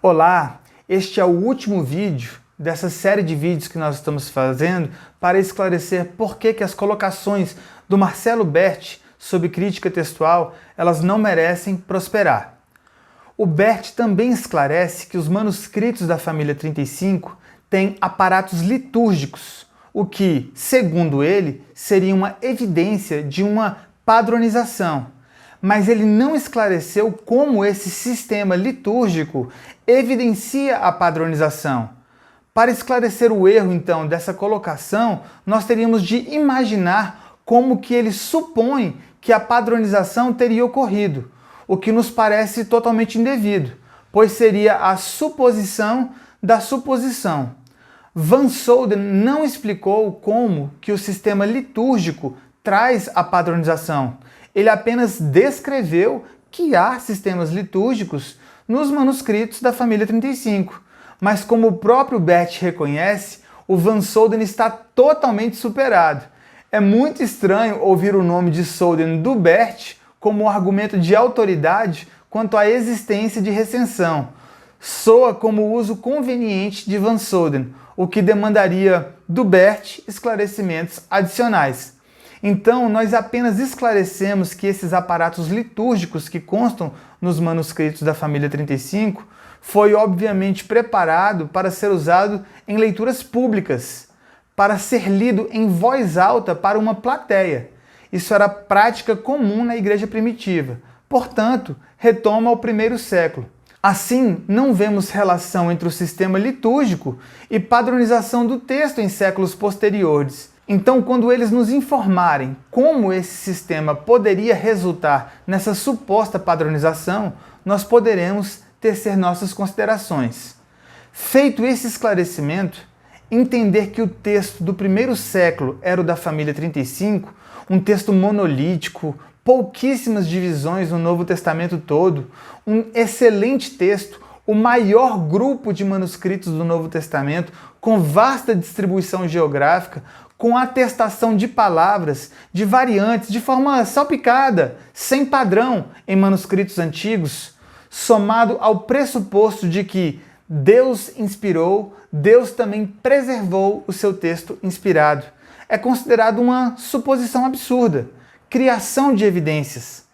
Olá, este é o último vídeo dessa série de vídeos que nós estamos fazendo para esclarecer por que as colocações do Marcelo Bert sobre crítica textual elas não merecem prosperar. O Bert também esclarece que os manuscritos da família 35 têm aparatos litúrgicos, o que, segundo ele, seria uma evidência de uma padronização. Mas ele não esclareceu como esse sistema litúrgico evidencia a padronização. Para esclarecer o erro, então, dessa colocação, nós teríamos de imaginar como que ele supõe que a padronização teria ocorrido, o que nos parece totalmente indevido, pois seria a suposição da suposição. Van Soden não explicou como que o sistema litúrgico traz a padronização. Ele apenas descreveu que há sistemas litúrgicos nos manuscritos da família 35. Mas como o próprio Bert reconhece, o Van Soden está totalmente superado. É muito estranho ouvir o nome de Soden do Bert como argumento de autoridade quanto à existência de recensão. Soa como o uso conveniente de Van Soden, o que demandaria do Bert esclarecimentos adicionais. Então, nós apenas esclarecemos que esses aparatos litúrgicos que constam nos manuscritos da família 35 foi obviamente preparado para ser usado em leituras públicas, para ser lido em voz alta para uma plateia. Isso era prática comum na igreja primitiva. Portanto, retoma ao primeiro século. Assim, não vemos relação entre o sistema litúrgico e padronização do texto em séculos posteriores. Então, quando eles nos informarem como esse sistema poderia resultar nessa suposta padronização, nós poderemos tecer nossas considerações. Feito esse esclarecimento, entender que o texto do primeiro século era o da família 35, um texto monolítico, pouquíssimas divisões no Novo Testamento todo, um excelente texto, o maior grupo de manuscritos do Novo Testamento, com vasta distribuição geográfica, com atestação de palavras, de variantes, de forma salpicada, sem padrão em manuscritos antigos, somado ao pressuposto de que Deus inspirou, Deus também preservou o seu texto inspirado. É considerado uma suposição absurda, criação de evidências.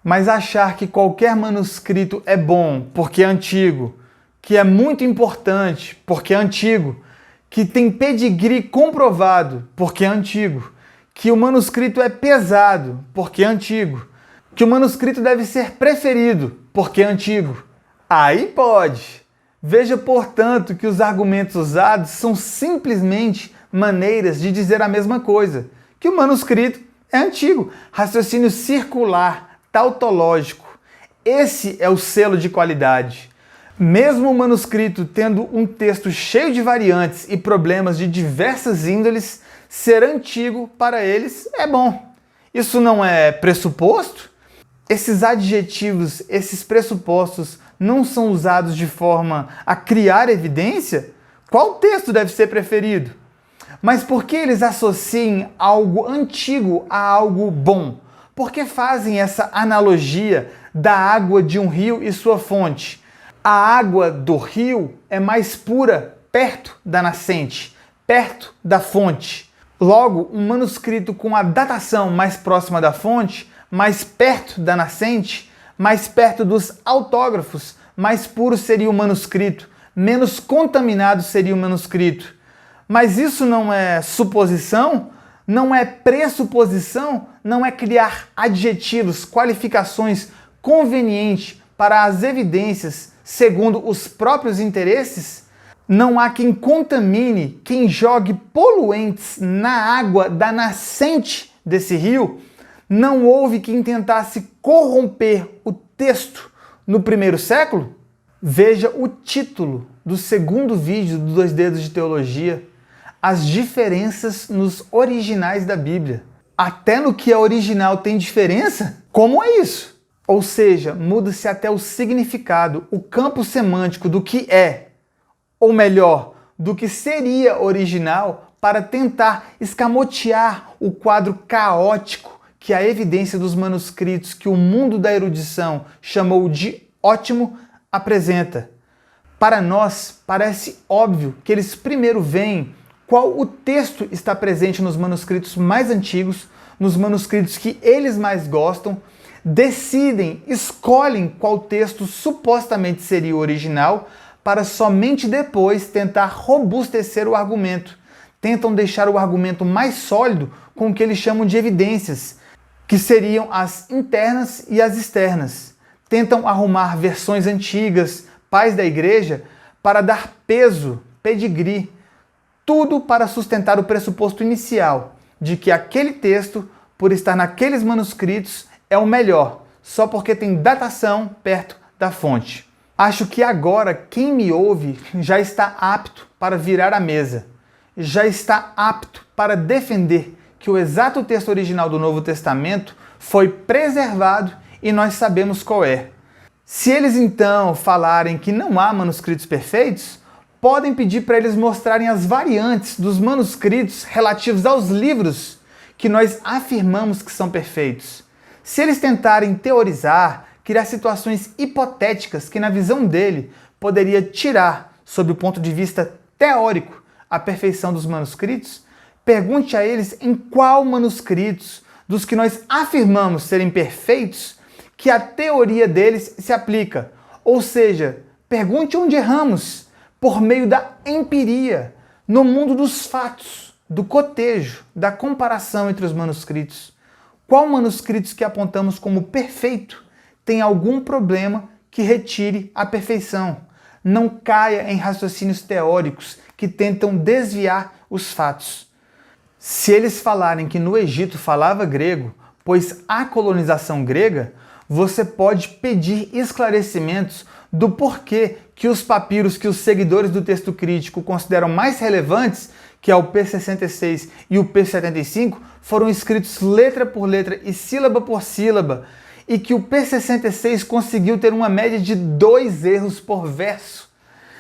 Mas achar que qualquer manuscrito é bom porque é antigo, que é muito importante porque é antigo, que tem pedigree comprovado porque é antigo, que o manuscrito é pesado porque é antigo, que o manuscrito deve ser preferido porque é antigo. Aí pode! Veja, portanto, que os argumentos usados são simplesmente maneiras de dizer a mesma coisa, que o manuscrito é antigo. Raciocínio circular, tautológico. Esse é o selo de qualidade. Mesmo o manuscrito tendo um texto cheio de variantes e problemas de diversas índoles, ser antigo para eles é bom. Isso não é pressuposto? Esses adjetivos, esses pressupostos não são usados de forma a criar evidência? Qual texto deve ser preferido? Mas por que eles associam algo antigo a algo bom? Por que fazem essa analogia da água de um rio e sua fonte? A água do rio é mais pura perto da nascente, perto da fonte. Logo, um manuscrito com a datação mais próxima da fonte, mais perto da nascente, mais perto dos autógrafos, mais puro seria o manuscrito, menos contaminado seria o manuscrito. Mas isso não é suposição? Não é pressuposição? Não é criar adjetivos, qualificações convenientes para as evidências segundo os próprios interesses? Não há quem contamine, quem jogue poluentes na água da nascente desse rio? Não houve quem tentasse corromper o texto no primeiro século? Veja o título do segundo vídeo do Dois Dedos de Teologia: as diferenças nos originais da Bíblia. Até no que é original tem diferença? Como é isso? Ou seja, muda-se até o significado, o campo semântico do que é, ou melhor, do que seria original, para tentar escamotear o quadro caótico que a evidência dos manuscritos que o mundo da erudição chamou de ótimo apresenta. Para nós, parece óbvio que eles primeiro veem qual o texto está presente nos manuscritos mais antigos, nos manuscritos que eles mais gostam, decidem, escolhem qual texto supostamente seria o original, para somente depois tentar robustecer o argumento. Tentam deixar o argumento mais sólido com o que eles chamam de evidências, que seriam as internas e as externas. Tentam arrumar versões antigas, pais da igreja, para dar peso, pedigree, tudo para sustentar o pressuposto inicial de que aquele texto, por estar naqueles manuscritos, é o melhor, só porque tem datação perto da fonte. Acho que agora quem me ouve já está apto para virar a mesa, já está apto para defender que o exato texto original do Novo Testamento foi preservado e nós sabemos qual é. Se eles então falarem que não há manuscritos perfeitos, podem pedir para eles mostrarem as variantes dos manuscritos relativos aos livros que nós afirmamos que são perfeitos. Se eles tentarem teorizar, criar situações hipotéticas que, na visão dele, poderia tirar, sob o ponto de vista teórico, a perfeição dos manuscritos, pergunte a eles em qual manuscritos dos que nós afirmamos serem perfeitos que a teoria deles se aplica. Ou seja, pergunte onde erramos, por meio da empiria, no mundo dos fatos, do cotejo, da comparação entre os manuscritos. Qual manuscritos que apontamos como perfeito tem algum problema que retire a perfeição? Não caia em raciocínios teóricos que tentam desviar os fatos. Se eles falarem que no Egito falava grego, pois há colonização grega, você pode pedir esclarecimentos do porquê que os papiros que os seguidores do texto crítico consideram mais relevantes, que é o P66 e o P75, foram escritos letra por letra e sílaba por sílaba, e que o P66 conseguiu ter uma média de 2 erros por verso.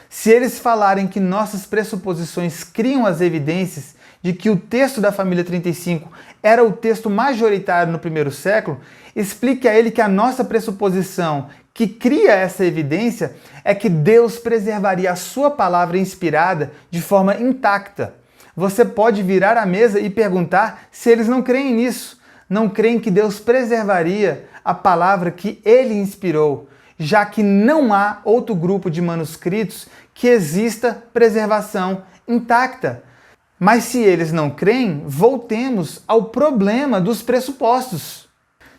Se eles falarem que nossas pressuposições criam as evidências de que o texto da família 35 era o texto majoritário no primeiro século, explique a ele que a nossa pressuposição que cria essa evidência é que Deus preservaria a sua palavra inspirada de forma intacta. Você pode virar a mesa e perguntar se eles não creem nisso, não creem que Deus preservaria a palavra que ele inspirou, já que não há outro grupo de manuscritos que exista preservação intacta. Mas se eles não creem, voltemos ao problema dos pressupostos.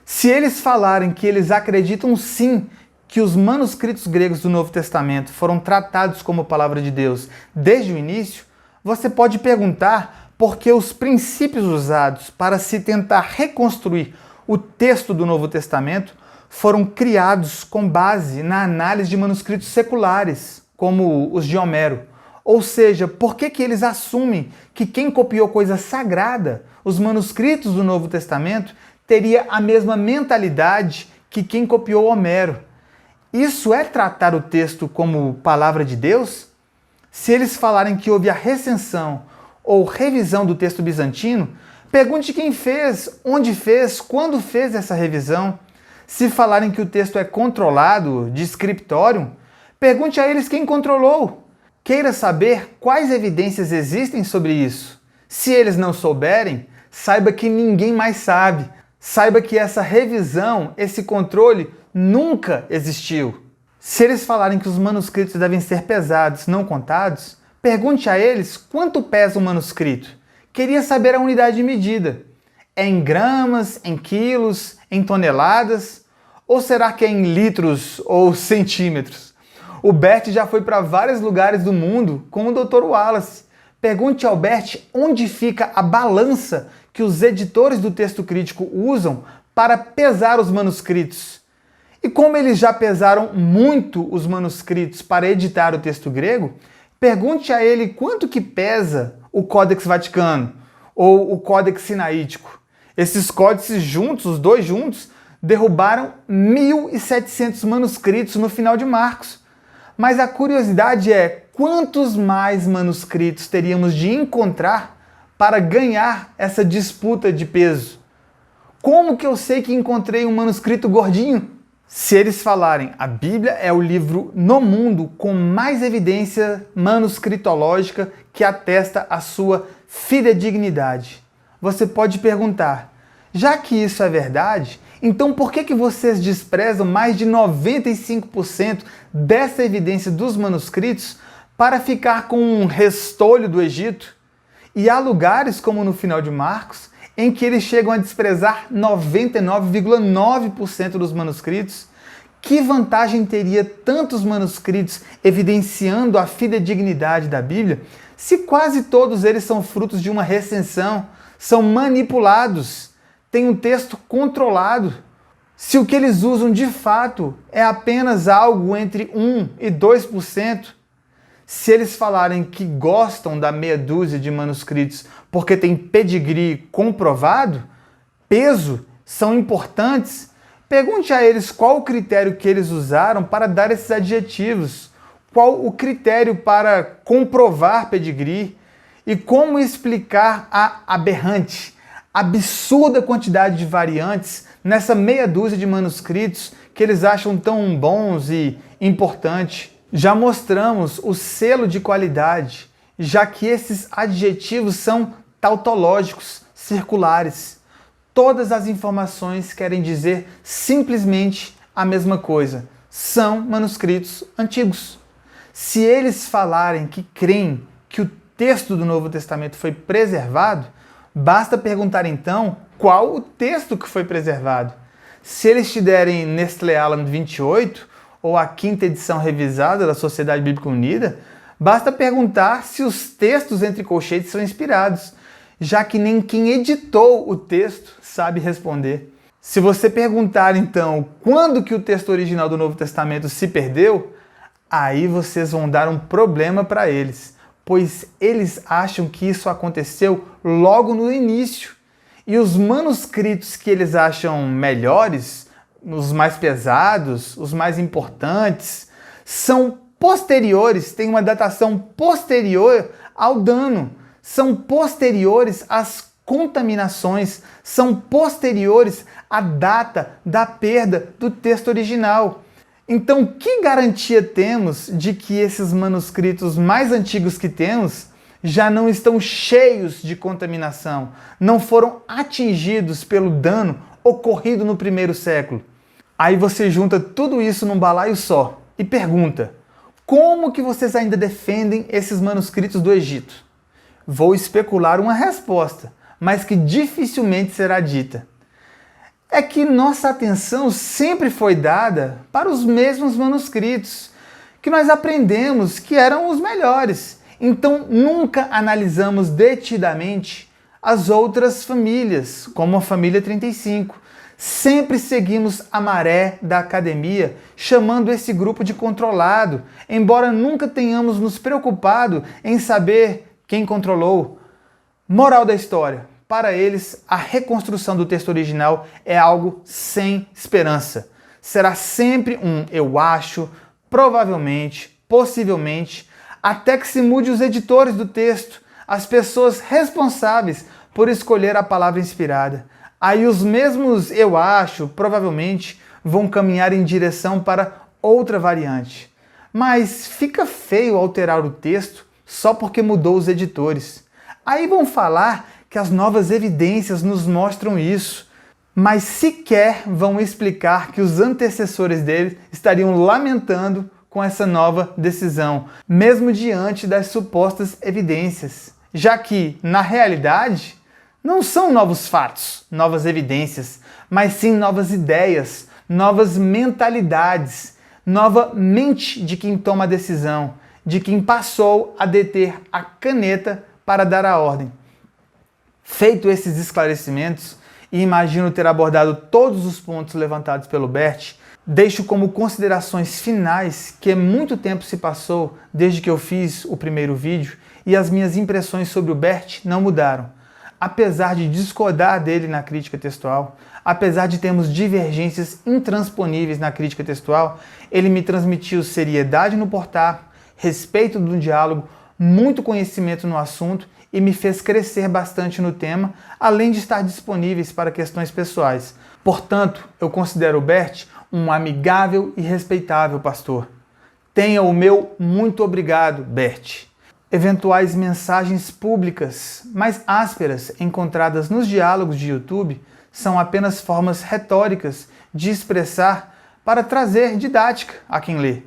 Se eles falarem que eles acreditam sim que os manuscritos gregos do Novo Testamento foram tratados como palavra de Deus desde o início, você pode perguntar por que os princípios usados para se tentar reconstruir o texto do Novo Testamento foram criados com base na análise de manuscritos seculares, como os de Homero. Ou seja, por que eles assumem que quem copiou coisa sagrada, os manuscritos do Novo Testamento, teria a mesma mentalidade que quem copiou Homero? Isso é tratar o texto como palavra de Deus? Se eles falarem que houve a recensão ou revisão do texto bizantino, pergunte quem fez, onde fez, quando fez essa revisão. Se falarem que o texto é controlado, de scriptorium, pergunte a eles quem controlou. Queira saber quais evidências existem sobre isso. Se eles não souberem, saiba que ninguém mais sabe. Saiba que essa revisão, esse controle, nunca existiu. Se eles falarem que os manuscritos devem ser pesados, não contados, pergunte a eles quanto pesa um manuscrito. Queria saber a unidade de medida. É em gramas, em quilos, em toneladas? Ou será que é em litros ou centímetros? O Bert já foi para vários lugares do mundo com o Dr. Wallace. Pergunte ao Bert onde fica a balança que os editores do texto crítico usam para pesar os manuscritos. E como eles já pesaram muito os manuscritos para editar o texto grego, pergunte a ele quanto que pesa o Códex Vaticano ou o Códex Sinaítico. Esses códices juntos, os dois juntos, derrubaram 1.700 manuscritos no final de Marcos. Mas a curiosidade é quantos mais manuscritos teríamos de encontrar para ganhar essa disputa de peso? Como que eu sei que encontrei um manuscrito gordinho? Se eles falarem a Bíblia é o livro no mundo com mais evidência manuscritológica que atesta a sua fidedignidade, você pode perguntar, já que isso é verdade, então por que vocês desprezam mais de 95% dessa evidência dos manuscritos para ficar com um restolho do Egito? E há lugares, como no final de Marcos, em que eles chegam a desprezar 99,9% dos manuscritos. Que vantagem teria tantos manuscritos evidenciando a fidedignidade da Bíblia, se quase todos eles são frutos de uma recensão, são manipulados, têm um texto controlado? Se o que eles usam de fato é apenas algo entre 1 e 2%, se eles falarem que gostam da meia dúzia de manuscritos porque tem pedigree comprovado, peso, são importantes, pergunte a eles qual o critério que eles usaram para dar esses adjetivos, qual o critério para comprovar pedigree e como explicar a aberrante, absurda quantidade de variantes nessa meia dúzia de manuscritos que eles acham tão bons e importantes. Já mostramos o selo de qualidade, já que esses adjetivos são tautológicos, circulares. Todas as informações querem dizer simplesmente a mesma coisa. São manuscritos antigos. Se eles falarem que creem que o texto do Novo Testamento foi preservado, basta perguntar então qual o texto que foi preservado. Se eles te derem Nestlé Aland 28, ou a 5ª edição revisada da Sociedade Bíblica Unida, basta perguntar se os textos entre colchetes são inspirados, já que nem quem editou o texto sabe responder. Se você perguntar, então, quando que o texto original do Novo Testamento se perdeu, aí vocês vão dar um problema para eles, pois eles acham que isso aconteceu logo no início. E os manuscritos que eles acham melhores, os mais pesados, os mais importantes, são posteriores, têm uma datação posterior ao dano, são posteriores às contaminações, são posteriores à data da perda do texto original. Então, que garantia temos de que esses manuscritos mais antigos que temos já não estão cheios de contaminação, não foram atingidos pelo dano ocorrido no primeiro século? Aí você junta tudo isso num balaio só e pergunta: como que vocês ainda defendem esses manuscritos do Egito? Vou especular uma resposta, mas que dificilmente será dita. É que nossa atenção sempre foi dada para os mesmos manuscritos, que nós aprendemos que eram os melhores. Então nunca analisamos detidamente as outras famílias, como a família 35. Sempre seguimos a maré da academia, chamando esse grupo de controlado, embora nunca tenhamos nos preocupado em saber quem controlou. Moral da história: para eles, a reconstrução do texto original é algo sem esperança. Será sempre um eu acho, provavelmente, possivelmente, até que se mude os editores do texto, as pessoas responsáveis por escolher a palavra inspirada. Aí os mesmos eu acho, provavelmente, vão caminhar em direção para outra variante. Mas fica feio alterar o texto só porque mudou os editores. Aí vão falar que as novas evidências nos mostram isso, mas sequer vão explicar que os antecessores dele estariam lamentando com essa nova decisão, mesmo diante das supostas evidências, já que, na realidade, não são novos fatos, novas evidências, mas sim novas ideias, novas mentalidades, nova mente de quem toma a decisão, de quem passou a deter a caneta para dar a ordem. Feito esses esclarecimentos, e imagino ter abordado todos os pontos levantados pelo Bert, deixo como considerações finais que muito tempo se passou desde que eu fiz o primeiro vídeo e as minhas impressões sobre o Bert não mudaram. Apesar de discordar dele na crítica textual, apesar de termos divergências intransponíveis na crítica textual, ele me transmitiu seriedade no portar, respeito no diálogo, muito conhecimento no assunto e me fez crescer bastante no tema, além de estar disponíveis para questões pessoais. Portanto, eu considero o Bert Um amigável e respeitável pastor. Tenha o meu muito obrigado, Bert. Eventuais mensagens públicas mais ásperas encontradas nos diálogos de YouTube são apenas formas retóricas de expressar para trazer didática a quem lê.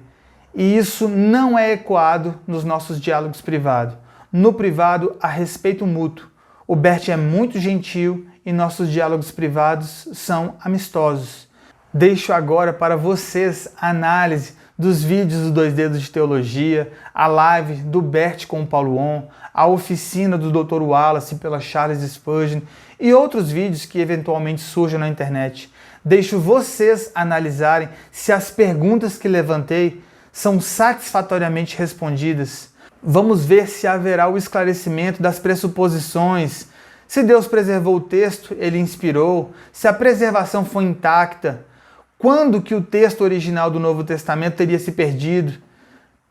E isso não é ecoado nos nossos diálogos privados. No privado, há respeito mútuo. O Bert é muito gentil e nossos diálogos privados são amistosos. Deixo agora para vocês a análise dos vídeos do Dois Dedos de Teologia, a live do Bert com o Paulo On, a oficina do Dr. Wallace pela Charles Spurgeon e outros vídeos que eventualmente surjam na internet. Deixo vocês analisarem se as perguntas que levantei são satisfatoriamente respondidas. Vamos ver se haverá o esclarecimento das pressuposições, se Deus preservou o texto, ele inspirou, se a preservação foi intacta, quando que o texto original do Novo Testamento teria se perdido?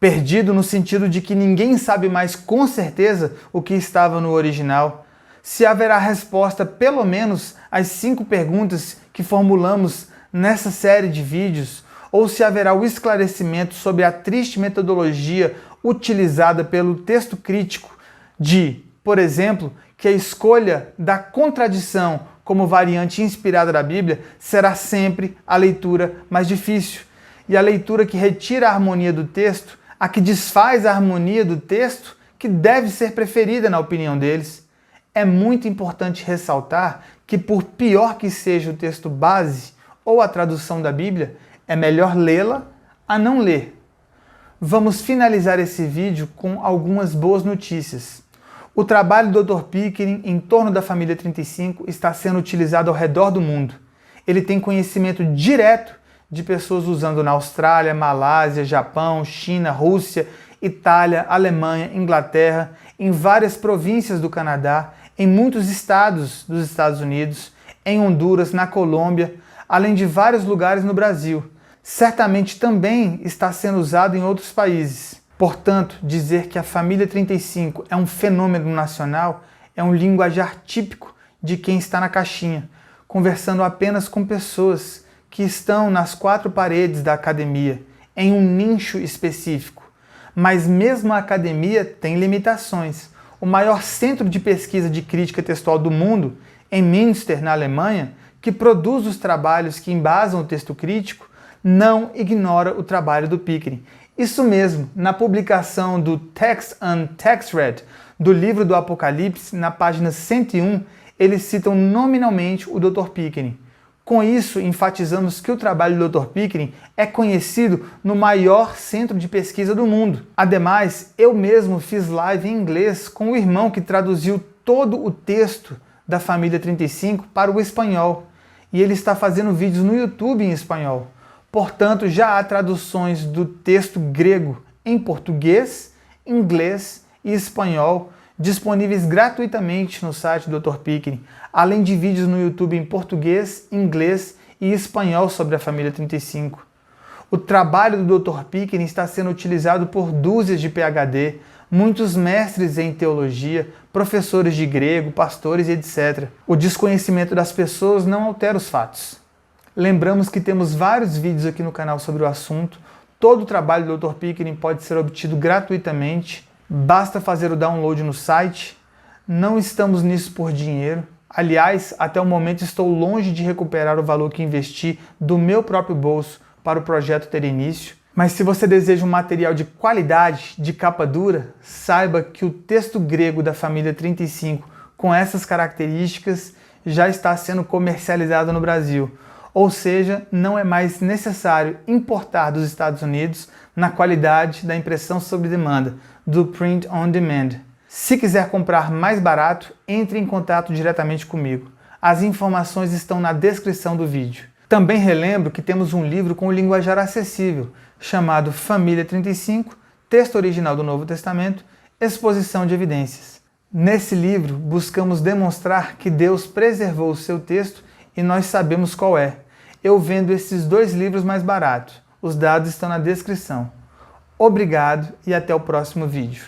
Perdido no sentido de que ninguém sabe mais com certeza o que estava no original. Se haverá resposta pelo menos às 5 perguntas que formulamos nessa série de vídeos, ou se haverá o esclarecimento sobre a triste metodologia utilizada pelo texto crítico de, por exemplo, que a escolha da contradição como variante inspirada da Bíblia será sempre a leitura mais difícil. E a leitura que retira a harmonia do texto, a que desfaz a harmonia do texto, que deve ser preferida na opinião deles. É muito importante ressaltar que, por pior que seja o texto base ou a tradução da Bíblia, é melhor lê-la a não ler. Vamos finalizar esse vídeo com algumas boas notícias. O trabalho do Dr. Pickering em torno da família 35 está sendo utilizado ao redor do mundo. Ele tem conhecimento direto de pessoas usando na Austrália, Malásia, Japão, China, Rússia, Itália, Alemanha, Inglaterra, em várias províncias do Canadá, em muitos estados dos Estados Unidos, em Honduras, na Colômbia, além de vários lugares no Brasil. Certamente também está sendo usado em outros países. Portanto, dizer que a família 35 é um fenômeno nacional é um linguajar típico de quem está na caixinha, conversando apenas com pessoas que estão nas 4 paredes da academia, em um nicho específico. Mas mesmo a academia tem limitações. O maior centro de pesquisa de crítica textual do mundo, em Münster, na Alemanha, que produz os trabalhos que embasam o texto crítico, não ignora o trabalho do Pickering. Isso mesmo, na publicação do Text and TextRead, do livro do Apocalipse, na página 101, eles citam nominalmente o Dr. Pickering. Com isso, enfatizamos que o trabalho do Dr. Pickering é conhecido no maior centro de pesquisa do mundo. Ademais, eu mesmo fiz live em inglês com o irmão que traduziu todo o texto da família 35 para o espanhol. E ele está fazendo vídeos no YouTube em espanhol. Portanto, já há traduções do texto grego em português, inglês e espanhol disponíveis gratuitamente no site do Dr. Pickering, além de vídeos no YouTube em português, inglês e espanhol sobre a família 35. O trabalho do Dr. Pickering está sendo utilizado por dúzias de PhD, muitos mestres em teologia, professores de grego, pastores e etc. O desconhecimento das pessoas não altera os fatos. Lembramos que temos vários vídeos aqui no canal sobre o assunto. Todo o trabalho do Dr. Pickering pode ser obtido gratuitamente. Basta fazer o download no site. Não estamos nisso por dinheiro. Aliás, até o momento estou longe de recuperar o valor que investi do meu próprio bolso para o projeto ter início. Mas se você deseja um material de qualidade, de capa dura, saiba que o texto grego da família 35 com essas características já está sendo comercializado no Brasil. Ou seja, não é mais necessário importar dos Estados Unidos na qualidade da impressão sob demanda, do print on demand. Se quiser comprar mais barato, entre em contato diretamente comigo. As informações estão na descrição do vídeo. Também relembro que temos um livro com o linguajar acessível, chamado Família 35, Texto Original do Novo Testamento, Exposição de Evidências. Nesse livro, buscamos demonstrar que Deus preservou o seu texto e nós sabemos qual é. Eu vendo esses 2 livros mais baratos. Os dados estão na descrição. Obrigado e até o próximo vídeo.